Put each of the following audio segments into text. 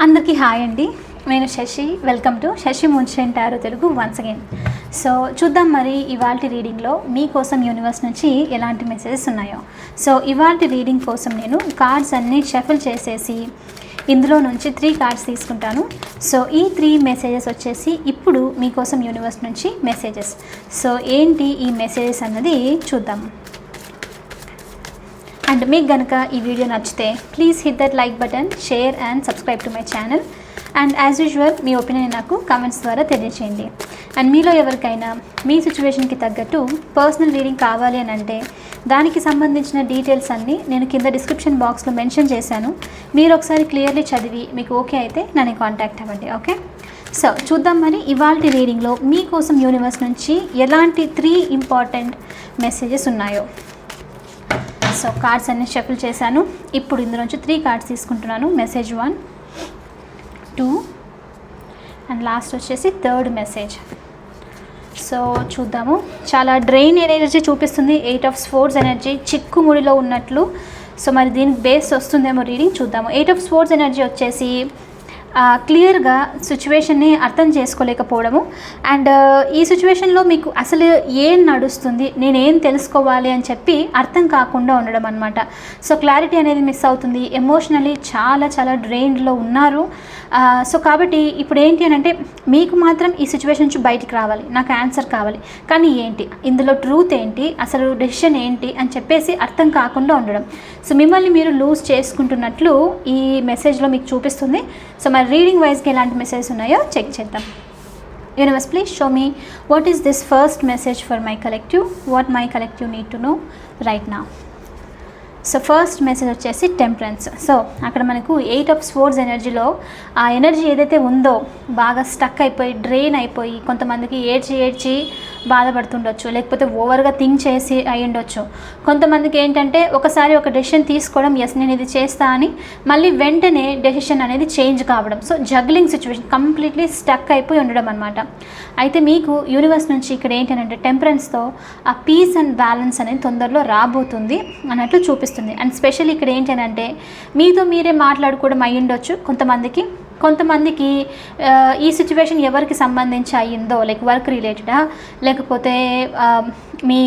అందరికీ హాయ్ అండి. నేను Shashi. Welcome to Shashi Moonshine Tarot Telugu. Once again Shashi. Welcome to Shashi Moonshine Tarot Telugu once again. So చూద్దాం మరి ఇవాళ రీడింగ్లో మీకోసం యూనివర్స్ నుంచి ఎలాంటి మెసేజెస్ ఉన్నాయో. సో ఇవాళ రీడింగ్ కోసం నేను కార్డ్స్ అన్నీ షఫుల్ చేసేసి ఇందులో నుంచి 3 కార్డ్స్ తీసుకుంటాను. సో ఈ 3 మెసేజెస్ వచ్చేసి ఇప్పుడు మీకోసం యూనివర్స్ నుంచి మెసేజెస్. సో ఏంటి ఈ మెసేజెస్ అన్నది చూద్దాం. అండ్ మీకు కనుక ఈ వీడియో నచ్చితే please hit that like button, share and subscribe to my channel. And as usual me opinion నాకు కామెంట్స్ ద్వారా తెలియజేయండి. అండ్ మీలో ఎవరికైనా మీ సిచ్యువేషన్కి తగ్గట్టు పర్సనల్ రీడింగ్ కావాలి అని అంటే దానికి సంబంధించిన డీటెయిల్స్ అన్నీ నేను కింద డిస్క్రిప్షన్ బాక్స్లో మెన్షన్ చేశాను. మీరు ఒకసారి క్లియర్లీ చదివి మీకు ఓకే అయితే నన్ను కాంటాక్ట్ అవ్వండి. ఓకే, సో చూద్దాం మరి ఇవాళ రీడింగ్లో మీకోసం యూనివర్స్ నుంచి ఎలాంటి 3 ఇంపార్టెంట్ మెసేజెస్ ఉన్నాయో. సో కార్డ్స్ అన్నీ షఫుల్ చేశాను. ఇప్పుడు ఇందులో నుంచి 3 కార్డ్స్ తీసుకుంటున్నాను. మెసేజ్ 1, 2 అండ్ లాస్ట్ వచ్చేసి 3rd మెసేజ్. సో చూద్దాము. చాలా డ్రైన్ ఎనర్జీ చూపిస్తుంది. 8 ఆఫ్ స్పోర్ట్స్ ఎనర్జీ చిక్కుముడిలో ఉన్నట్లు. సో మరి దీనికి బేస్ వస్తుందేమో రీడింగ్ చూద్దాము. 8 ఆఫ్ స్పోర్ట్స్ ఎనర్జీ వచ్చేసి క్లియర్గా సిచ్యువేషన్ని అర్థం చేసుకోలేకపోవడము. అండ్ ఈ సిచ్యువేషన్లో మీకు అసలు ఏం నడుస్తుంది, నేనేం తెలుసుకోవాలి అని చెప్పి అర్థం కాకుండా ఉండడం అనమాట. సో క్లారిటీ అనేది మిస్ అవుతుంది. ఎమోషనలీ చాలా చాలా డ్రైన్లో ఉన్నారు. సో కాబట్టి ఇప్పుడు ఏంటి అని అంటే మీకు మాత్రం ఈ సిచ్యువేషన్ నుంచి బయటికి రావాలి, నాకు ఆన్సర్ కావాలి, కానీ ఏంటి ఇందులో ట్రూత్ ఏంటి, అసలు డెసిషన్ ఏంటి అని చెప్పేసి అర్థం కాకుండా ఉండడం. సో మిమ్మల్ని మీరు లూజ్ చేసుకుంటున్నట్లు ఈ మెసేజ్లో మీకు చూపిస్తుంది. సో మరి రీడింగ్ వైజ్గా ఎలాంటి మెసేజెస్ ఉన్నాయో చెక్ చేద్దాం. Universe please show me what is this first message for my collective, what my collective need to know right now. So first message వచ్చేసి టెంపరెన్స్. సో అక్కడ మనకు 8 ఆఫ్ స్పోర్ట్స్ ఎనర్జీలో ఆ ఎనర్జీ ఏదైతే ఉందో బాగా స్టక్ అయిపోయి డ్రైన్ అయిపోయి కొంతమందికి ఏడ్చి బాధపడుతుండొచ్చు, లేకపోతే ఓవర్గా థింక్ చేసి అయి ఉండొచ్చు. కొంతమందికి ఏంటంటే ఒకసారి ఒక డెసిషన్ తీసుకోవడం, ఎస్ నేను ఇది చేస్తా అని, మళ్ళీ వెంటనే డెసిషన్ అనేది చేంజ్ కావడం. So juggling situation, completely stuck అయిపోయి ఉండడం అనమాట. అయితే మీకు యూనివర్స్ నుంచి ఇక్కడ ఏంటంటే టెంపరెన్స్తో ఆ పీస్ అండ్ బ్యాలెన్స్ అనేది తొందరలో రాబోతుంది అన్నట్లు చూపిస్తుంది. అండ్ స్పెషల్లీ ఇక్కడ ఏంటంటే మీతో మీరే మాట్లాడుకోవడం అయి ఉండొచ్చు కొంతమందికి ఈ సిచ్యువేషన్ ఎవరికి సంబంధించి అయ్యిందో, లైక్ వర్క్ రిలేటెడా లేకపోతే మీ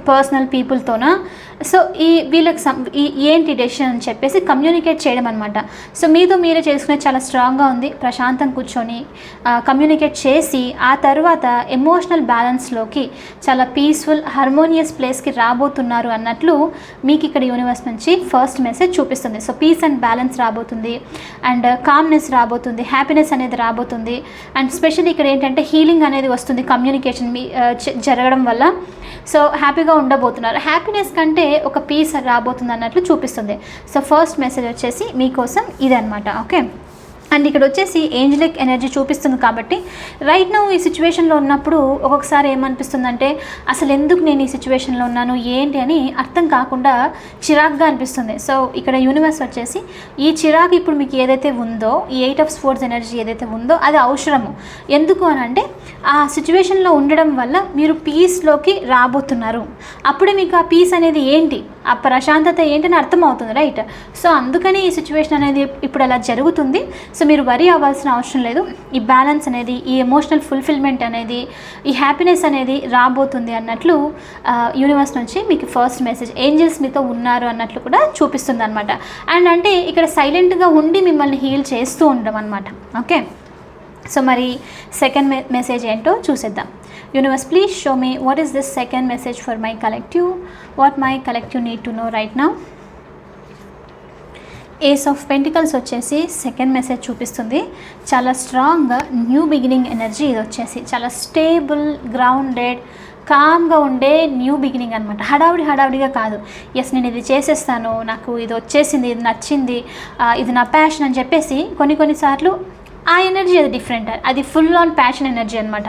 పర్సనల్ పీపుల్తోనా. సో వీళ్ళకి ఏంటి డెసిషన్ అని చెప్పేసి కమ్యూనికేట్ చేయడం అనమాట. సో మీతో మీరే చేసుకునేది చాలా స్ట్రాంగ్గా ఉంది. ప్రశాంతం కూర్చొని కమ్యూనికేట్ చేసి ఆ తర్వాత ఎమోషనల్ బ్యాలెన్స్లోకి చాలా పీస్ఫుల్ హార్మోనియస్ ప్లేస్కి రాబోతున్నారు అన్నట్లు మీకు ఇక్కడ యూనివర్స్ నుంచి ఫస్ట్ మెసేజ్ చూపిస్తుంది. సో పీస్ అండ్ బ్యాలెన్స్ రాబోతుంది, అండ్ కామ్నెస్ రాబోతుంది, హ్యాపీనెస్ అనేది రాబోతుంది. అండ్ స్పెషల్లీ ఇక్కడ ఏంటంటే హీలింగ్ అనేది వస్తుంది కమ్యూనికేషన్ జరగడం వల్ల. సో హ్యాపీగా ఉండబోతున్నారు. హ్యాపీనెస్ కంటే ఒక పీస్ రాబోతుంది అన్నట్లు చూపిస్తుంది. సో ఫస్ట్ మెసేజ్ వచ్చేసి మీకోసం ఇదనమాట. ఓకే, అండ్ ఇక్కడ వచ్చేసి ఏంజలిక్ ఎనర్జీ చూపిస్తుంది. కాబట్టి రైట్ నౌ ఈ సిచ్యువేషన్లో ఉన్నప్పుడు ఒక్కొక్కసారి ఏమనిపిస్తుందంటే అసలు ఎందుకు నేను ఈ సిచ్యువేషన్లో ఉన్నాను ఏంటి అని అర్థం కాకుండా చిరాకుగా అనిపిస్తుంది. సో ఇక్కడ యూనివర్స్ వచ్చేసి ఈ చిరాకు ఇప్పుడు మీకు ఏదైతే ఉందో, ఈ 8 ఆఫ్ స్పోర్ట్స్ ఎనర్జీ ఏదైతే ఉందో అది అవసరము. ఎందుకు అని అంటే ఆ సిచ్యువేషన్లో ఉండడం వల్ల మీరు పీస్లోకి రాబోతున్నారు. అప్పుడే మీకు ఆ పీస్ అనేది ఏంటి, ఆ ప్రశాంతత ఏంటని అర్థమవుతుంది, రైట్? సో అందుకని ఈ సిచ్యువేషన్ అనేది ఇప్పుడు అలా జరుగుతుంది. సో మీరు వరీ అవ్వాల్సిన అవసరం లేదు. ఈ బ్యాలెన్స్ అనేది, ఈ ఎమోషనల్ ఫుల్ఫిల్మెంట్ అనేది, ఈ హ్యాపీనెస్ అనేది రాబోతుంది అన్నట్లు యూనివర్స్ నుంచి మీకు ఫస్ట్ మెసేజ్. ఏంజల్స్ మీతో ఉన్నారు అన్నట్లు కూడా చూపిస్తుంది అనమాట. అండ్ అంటే ఇక్కడ సైలెంట్గా ఉండి మిమ్మల్ని హీల్ చేస్తూ ఉండడం అనమాట. ఓకే, సో మరి సెకండ్ మెసేజ్ ఏంటో చూసేద్దాం. Universe please show me what is this second message for my collective, what my collective need to know right now. Ace of pentacles వచ్చేసి సెకండ్ మెసేజ్ చూపిస్తుంది. చాలా స్ట్రాంగ్గా న్యూ బిగినింగ్ ఎనర్జీ ఇది వచ్చేసి. చాలా స్టేబుల్, గ్రౌండెడ్, కామ్గా ఉండే న్యూ బిగినింగ్ అనమాట. హడావుడిగా కాదు, ఎస్ నేను ఇది చేసేస్తాను, నాకు ఇది వచ్చేసింది, ఇది నచ్చింది, ఇది నా ప్యాషన్ అని చెప్పేసి కొన్నిసార్లు ఆ ఎనర్జీ అది డిఫరెంట్, అది ఫుల్ ఆన్ ప్యాషన్ ఎనర్జీ అనమాట.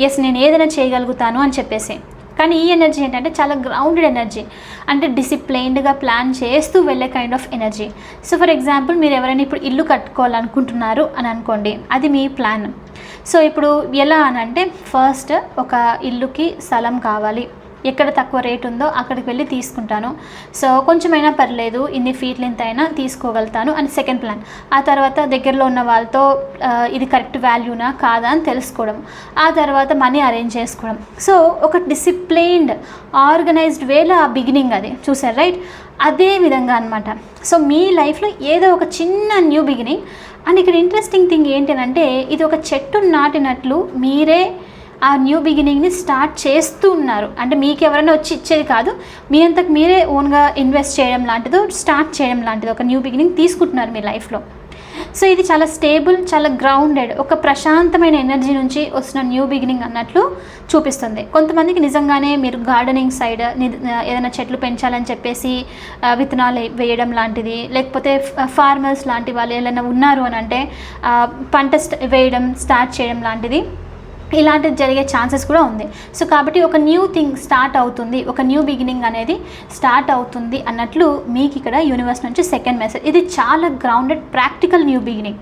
ఎస్ నేను ఏదైనా చేయగలుగుతాను అని చెప్పేసి. కానీ ఈ ఎనర్జీ ఏంటంటే చాలా గ్రౌండెడ్ ఎనర్జీ, అంటే డిసిప్లైన్డ్గా ప్లాన్ చేస్తూ వెళ్ళే kind of energy. So for example మీరు ఎవరైనా ఇప్పుడు ఇల్లు కట్టుకోవాలనుకుంటున్నారు అని అనుకోండి, అది మీ ప్లాన్. సో ఇప్పుడు ఎలా అని అంటే ఫస్ట్ ఒక ఇల్లుకి స్థలం కావాలి, ఎక్కడ తక్కువ రేట్ ఉందో అక్కడికి వెళ్ళి తీసుకుంటాను. సో కొంచెమైనా పర్లేదు, ఇన్ని ఫీట్లు ఇంత అయినా తీసుకోగలుగుతాను అని సెకండ్ ప్లాన్. ఆ తర్వాత దగ్గరలో ఉన్న వాళ్ళతో ఇది కరెక్ట్ వాల్యూనా కాదా అని తెలుసుకోవడం. ఆ తర్వాత మనీ అరేంజ్ చేసుకోవడం. సో ఒక డిసిప్లైన్డ్ ఆర్గనైజ్డ్ వేలో ఆ బిగినింగ్ అది చూసారు రైట్. అదే విధంగా అనమాట. సో మీ లైఫ్లో ఏదో ఒక చిన్న న్యూ బిగినింగ్. అండ్ ఇక్కడ ఇంట్రెస్టింగ్ థింగ్ ఏంటంటే ఇది ఒక చెట్టు నాటినట్లు మీరే ఆ న్యూ బిగినింగ్ని స్టార్ట్ చేస్తూ ఉన్నారు. అంటే మీకు ఎవరైనా వచ్చి ఇచ్చేది కాదు, మీ అంతకు మీరే ఓన్గా ఇన్వెస్ట్ చేయడం లాంటిదో స్టార్ట్ చేయడం లాంటిది ఒక న్యూ బిగినింగ్ తీసుకుంటున్నారు మీ లైఫ్లో. సో ఇది చాలా స్టేబుల్, చాలా గ్రౌండెడ్, ఒక ప్రశాంతమైన ఎనర్జీ నుంచి వస్తున్న న్యూ బిగినింగ్ అన్నట్లు చూపిస్తుంది. కొంతమందికి నిజంగానే మీరు గార్డెనింగ్ సైడ్ ఏదైనా చెట్లు పెంచాలని చెప్పేసి విత్తనాలు వేయడం లాంటిది, లేకపోతే ఫార్మర్స్ లాంటి వాళ్ళు ఏదైనా ఉన్నారు అని అంటే పంట వేయడం స్టార్ట్ చేయడం లాంటిది, ఇలాంటిది జరిగే ఛాన్సెస్ కూడా ఉంది. సో కాబట్టి ఒక న్యూ థింగ్ స్టార్ట్ అవుతుంది, ఒక న్యూ బిగినింగ్ అనేది స్టార్ట్ అవుతుంది అన్నట్లు మీకు ఇక్కడ యూనివర్స్ నుంచి సెకండ్ మెసేజ్. ఇది చాలా grounded practical new beginning.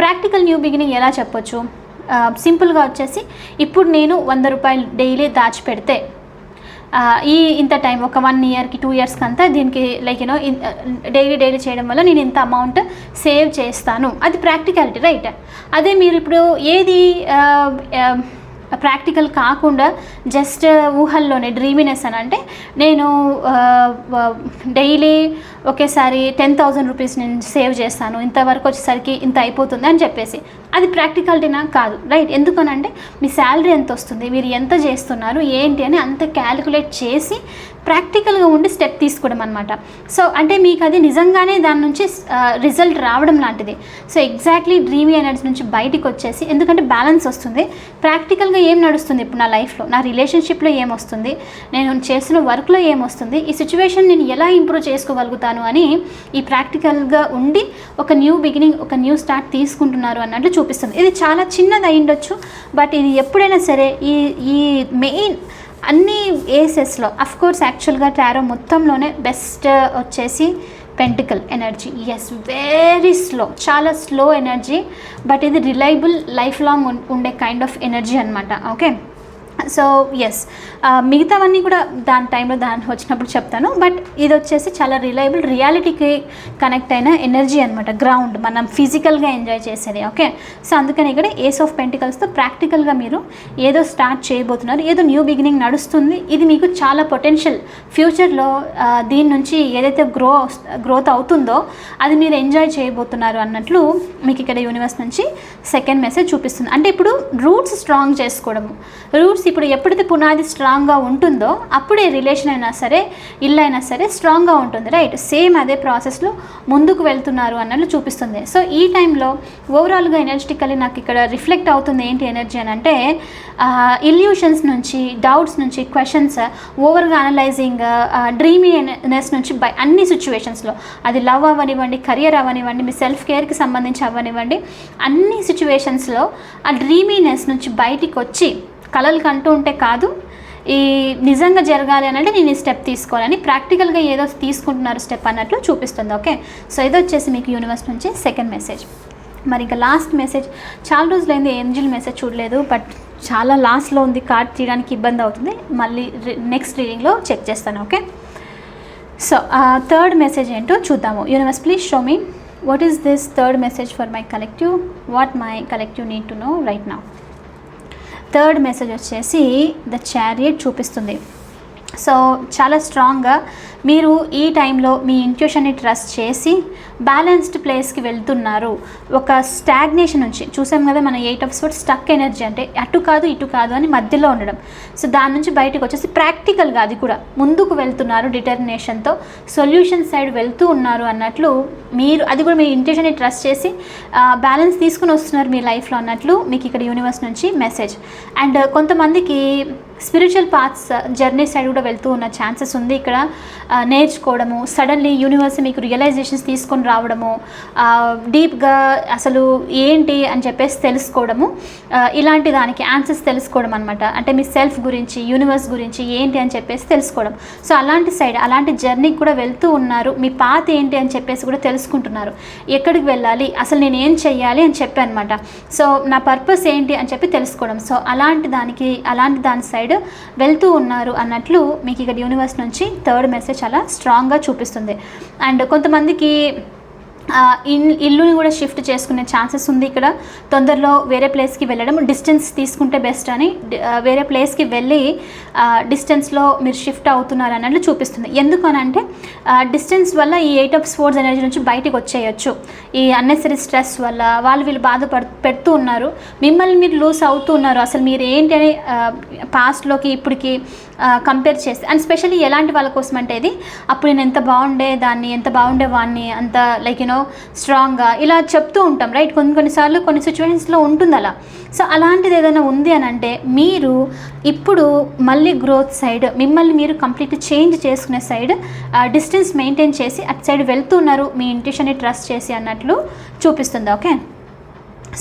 Practical new beginning ఎలా చెప్పొచ్చు? సింపుల్గా వచ్చేసి ఇప్పుడు నేను 100 రూపాయలు డైలీ దాచిపెడితే ఇంత టైం ఒక 1 ఇయర్కి 2 ఇయర్స్కి అంతా దీనికి లైక్ యూనో డైలీ చేయడం వల్ల నేను ఇంత అమౌంట్ సేవ్ చేస్తాను, అది ప్రాక్టికాలిటీ రైట్. అదే మీరు ఇప్పుడు ఏది ప్రాక్టికల్ కాకుండా జస్ట్ ఊహల్లోనే డ్రీమినెస్ అని అంటే నేను డైలీ ఒకేసారి 10,000 రూపీస్ నేను సేవ్ చేస్తాను, ఇంతవరకు వచ్చేసరికి ఇంత అయిపోతుంది అని చెప్పేసి, అది ప్రాక్టికాలిటీనా? కాదు రైట్. ఎందుకనంటే మీ శాలరీ ఎంత వస్తుంది, మీరు ఎంత చేస్తున్నారు ఏంటి అని అంత క్యాలిక్యులేట్ చేసి ప్రాక్టికల్గా ఉండి స్టెప్ తీసుకోవడం అనమాట. సో అంటే మీకు అది నిజంగానే దాని నుంచి రిజల్ట్ రావడం లాంటిది. సో ఎగ్జాక్ట్లీ డ్రీమీ ఎనర్జీ నుంచి బయటికి వచ్చేసి, ఎందుకంటే బ్యాలెన్స్ వస్తుంది. ప్రాక్టికల్గా ఏం నడుస్తుంది ఇప్పుడు నా లైఫ్లో, నా రిలేషన్షిప్లో ఏమొస్తుంది, నేను చేసిన వర్క్లో ఏమొస్తుంది, ఈ సిచ్యువేషన్ నేను ఎలా ఇంప్రూవ్ చేసుకోగలుగుతాను అని ఈ ప్రాక్టికల్గా ఉండి ఒక న్యూ బిగినింగ్, ఒక న్యూ స్టార్ట్ తీసుకుంటున్నారు అన్నట్లు చూపిస్తుంది. ఇది చాలా చిన్నది అయి ఉండొచ్చు, బట్ ఇది ఎప్పుడైనా సరే ఈ మెయిన్ అన్ని ఏసెస్లో అఫ్కోర్స్ యాక్చువల్గా టారో మొత్తంలోనే బెస్ట్ వచ్చేసి pentacle energy. Yes, very slow, చాలా స్లో ఎనర్జీ, బట్ ఇది రిలయబుల్ లైఫ్ లాంగ్ ఉండే కైండ్ ఆఫ్ ఎనర్జీ అనమాట. ఓకే, సో ఎస్, మిగతావన్నీ కూడా దాని టైంలో వచ్చినప్పుడు చెప్తాను. బట్ ఇది వచ్చేసి చాలా రిలయబుల్, రియాలిటీకి కనెక్ట్ అయిన ఎనర్జీ అనమాట, గ్రౌండ్, మనం ఫిజికల్గా ఎంజాయ్ చేసేది. ఓకే, సో అందుకని ఇక్కడ ఏస్ ఆఫ్ పెంటికల్స్తో ప్రాక్టికల్గా మీరు ఏదో స్టార్ట్ చేయబోతున్నారు, ఏదో న్యూ బిగినింగ్ నడుస్తుంది. ఇది మీకు చాలా పొటెన్షియల్, ఫ్యూచర్లో దీని నుంచి ఏదైతే గ్రోత్ అవుతుందో అది మీరు ఎంజాయ్ చేయబోతున్నారు అన్నట్లు మీకు ఇక్కడ యూనివర్స్ నుంచి సెకండ్ మెసేజ్ చూపిస్తుంది. అంటే ఇప్పుడు రూట్స్ స్ట్రాంగ్ చేసుకోవడము, రూట్స్ ఇప్పుడు ఎప్పుడైతే పునాది స్ట్రాంగ్గా ఉంటుందో అప్పుడే రిలేషన్ అయినా సరే, ఇల్లు అయినా సరే స్ట్రాంగ్గా ఉంటుంది రైట్. సేమ్ అదే ప్రాసెస్లో ముందుకు వెళ్తున్నారు అన్నట్లు చూపిస్తుంది. సో ఈ టైంలో ఓవరాల్గా ఎనర్జెటికల్లీ నాకు ఇక్కడ రిఫ్లెక్ట్ అవుతుంది ఏంటి ఎనర్జీ అని అంటే, ఇల్యూషన్స్ నుంచి, డౌట్స్ నుంచి, క్వశ్చన్స్, ఓవర్గా అనలైజింగ్, డ్రీమీనెస్ నుంచి అన్ని సిచ్యువేషన్స్లో, అది లవ్ అవ్వనివ్వండి, కెరియర్ అవ్వనివ్వండి, మీ సెల్ఫ్ కేర్కి సంబంధించి అవ్వనివ్వండి, అన్ని సిచ్యువేషన్స్లో ఆ డ్రీమీనెస్ నుంచి బయటికి వచ్చి కలలు కంటూ ఉంటే కాదు, ఈ నిజంగా జరగాలి అని అంటే నేను ఈ స్టెప్ తీసుకోవాలని ప్రాక్టికల్గా ఏదో తీసుకుంటున్నారు స్టెప్ అన్నట్లు చూపిస్తుంది. ఓకే, సో ఇది వచ్చేసి మీకు యూనివర్స్ నుంచి సెకండ్ మెసేజ్. మరి ఇంకా లాస్ట్ మెసేజ్, చాలా రోజులైంది ఏంజిల్ మెసేజ్ చూడలేదు, బట్ చాలా లాస్ట్లో ఉంది, కార్డ్ తీయడానికి ఇబ్బంది అవుతుంది, మళ్ళీ నెక్స్ట్ రీడింగ్లో చెక్ చేస్తాను. ఓకే, సో థర్డ్ మెసేజ్ ఏంటో చూద్దాము. Universe please show me what is this third message for my collective, what my collective need to know right now. Third message వచ్చేసి ద చారియట్ చూపిస్తుంది. So చాలా స్ట్రాంగ్గా మీరు ఈ టైంలో మీ ఇంట్యూషన్ని ట్రస్ట్ చేసి బ్యాలెన్స్డ్ ప్లేస్కి వెళ్తున్నారు. ఒక స్టాగ్నేషన్ నుంచి చూసాం కదా మన 8 of Swords, స్టక్ ఎనర్జీ అంటే అటు కాదు ఇటు కాదు అని మధ్యలో ఉండడం. సో దాని నుంచి బయటకు వచ్చేసి ప్రాక్టికల్గా అది కూడా ముందుకు వెళ్తున్నారు, డిటర్మినేషన్తో సొల్యూషన్ సైడ్ వెళ్తూ ఉన్నారు అన్నట్లు మీరు, అది కూడా మీ ఇంట్యూషన్ని ట్రస్ట్ చేసి బ్యాలెన్స్ తీసుకుని వస్తున్నారు మీ లైఫ్లో అన్నట్లు మీకు ఇక్కడ యూనివర్స్ నుంచి మెసేజ్. అండ్ కొంతమందికి స్పిరిచువల్ పాత్స్ జర్నీ సైడ్ కూడా వెళ్తూ ఉన్న ఛాన్సెస్ ఉంది. ఇక్కడ నేర్చుకోవడము, సడన్లీ యూనివర్స్ మీకు రియలైజేషన్స్ తీసుకొని రావడము, డీప్గా అసలు ఏంటి అని చెప్పేసి తెలుసుకోవడము, ఇలాంటి దానికి ఆన్సర్స్ తెలుసుకోవడం అనమాట. అంటే మీ సెల్ఫ్ గురించి, యూనివర్స్ గురించి ఏంటి అని చెప్పేసి తెలుసుకోవడం. సో అలాంటి సైడ్, అలాంటి జర్నీకి కూడా వెళ్తూ ఉన్నారు. మీ పాత ఏంటి అని చెప్పేసి కూడా తెలుసుకుంటున్నారు. ఎక్కడికి వెళ్ళాలి, అసలు నేను ఏం చెయ్యాలి అని చెప్పి అనమాట. సో నా పర్పస్ ఏంటి అని చెప్పి తెలుసుకోవడం. సో అలాంటి దాని సైడ్ వెళ్తూ ఉన్నారు అన్నట్లు మీకు ఇక్కడ యూనివర్స్ నుంచి థర్డ్ మెసేజ్ చాలా స్ట్రాంగ్గా చూపిస్తుంది. అండ్ కొంతమందికి ఇల్లుని కూడా షిఫ్ట్ చేసుకునే ఛాన్సెస్ ఉంది. ఇక్కడ తొందరలో వేరే ప్లేస్కి వెళ్ళడం, డిస్టెన్స్ తీసుకుంటే బెస్ట్ అని వేరే ప్లేస్కి వెళ్ళి డిస్టెన్స్లో మీరు షిఫ్ట్ అవుతున్నారు అన్నట్లు చూపిస్తుంది. ఎందుకు అని అంటే డిస్టెన్స్ వల్ల ఈ 8 of Swords ఎనర్జీ నుంచి బయటికి వచ్చేయచ్చు. ఈ అన్నెసరీ స్ట్రెస్ వల్ల వీళ్ళు పెడుతూ ఉన్నారు, మిమ్మల్ని మీరు లూస్ అవుతూ ఉన్నారు. అసలు మీరు ఏంటి అని పాస్ట్లోకి ఇప్పటికి కంపేర్ చేస్తే, అండ్ స్పెషల్లీ ఎలాంటి వాళ్ళ కోసం అంటే ఇది అప్పుడు నేను ఎంత బాగుండే వాడిని, అంత లైక్ స్ట్రాంగ్గా ఇలా చెప్తూ ఉంటాం రైట్. కొన్నిసార్లు కొన్ని సిచ్యువేషన్స్లో ఉంటుంది అలా. సో అలాంటిది ఏదైనా ఉంది అని అంటే మీరు ఇప్పుడు మళ్ళీ గ్రోత్ సైడ్, మిమ్మల్ని మీరు కంప్లీట్ చేంజ్ చేసుకునే సైడ్ డిస్టెన్స్ మెయింటైన్ చేసి అటు సైడ్ వెళ్తున్నారు, మీ ఇంట్యూషన్ని ట్రస్ట్ చేసి అన్నట్లు చూపిస్తుంది. ఓకే,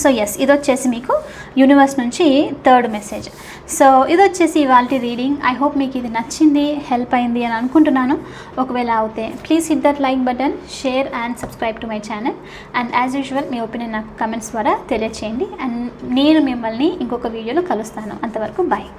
సో ఎస్, ఇది వచ్చేసి మీకు యూనివర్స్ నుంచి థర్డ్ మెసేజ్. సో ఇది వచ్చేసి ఇవాల్టి రీడింగ్. ఐ హోప్ మీకు ఇది నచ్చింది, హెల్ప్ అయింది అని అనుకుంటున్నాను. ఒకవేళ అవుతే please hit that like button, share and subscribe to my channel. And as usual me opinion నాకు కమెంట్స్ ద్వారా తెలియచేయండి. అండ్ నేను మిమ్మల్ని ఇంకొక వీడియోలో కలుస్తాను. అంతవరకు బాయ్.